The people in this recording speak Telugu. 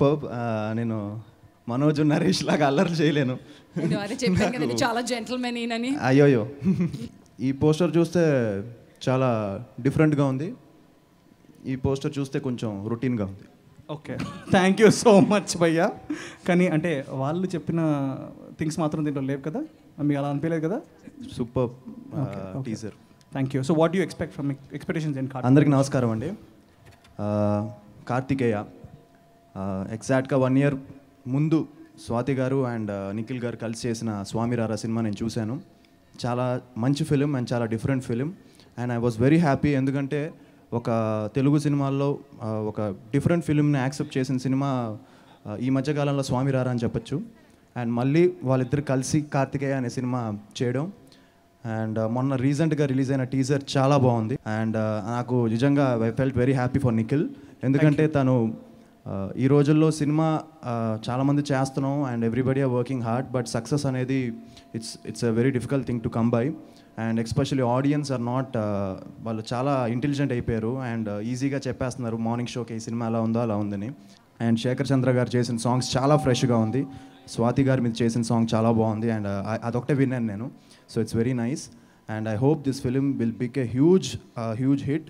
సూపర్. నేను మనోజ్ నరేష్ లాగా అల్లర్లు చేయలేను. చాలా జెంటిల్మెన్ ఈయనని. అయ్యోయ్యో, ఈ పోస్టర్ చూస్తే చాలా డిఫరెంట్గా ఉంది. ఈ పోస్టర్ చూస్తే కొంచెం రొటీన్గా ఉంది. Okay, thank you so much భయ్యా. కానీ అంటే వాళ్ళు చెప్పిన థింగ్స్ మాత్రం దీంట్లో లేవు కదా, మీకు అలా అనిపించలేదు కదా? Super teaser. Thank you. So what you expect from expectations and అందరికీ నమస్కారం అండి. కార్తికేయ ఎగ్జాక్ట్గా 1 year ముందు స్వాతి గారు అండ్ నిఖిల్ గారు కలిసి చేసిన స్వామిరారా సినిమా నేను చూశాను. చాలా మంచి ఫిలిం అండ్ చాలా different film and I was very happy. ఎందుకంటే ఒక తెలుగు సినిమాల్లో ఒక డిఫరెంట్ ఫిలింని యాక్సెప్ట్ చేసిన సినిమా ఈ మధ్యకాలంలో స్వామిరారా అని చెప్పచ్చు. అండ్ మళ్ళీ వాళ్ళిద్దరు కలిసి కార్తికేయ అనే సినిమా చేయడం అండ్ మొన్న రీసెంట్గా రిలీజ్ అయిన టీజర్ చాలా బాగుంది. అండ్ నాకు నిజంగా I felt very happy for Nikhil. ఎందుకంటే తను ఈ రోజుల్లో సినిమా చాలామంది చేస్తున్నాం and everybody are working hard, but success అనేది it's a very difficult thing to come by. And especially audience are not, వాళ్ళు చాలా ఇంటెలిజెంట్ అయిపోయారు అండ్ ఈజీగా చెప్పేస్తున్నారు మార్నింగ్ షోకి ఈ సినిమా ఎలా ఉందో అలా ఉందని. అండ్ శేఖర్ చంద్ర గారు చేసిన సాంగ్స్ చాలా ఫ్రెష్గా ఉంది. స్వాతి గారు మీద చేసిన సాంగ్ చాలా బాగుంది అండ్ అదొకటే విన్నాను నేను. So it's very nice and I hope this film will be a huge hit.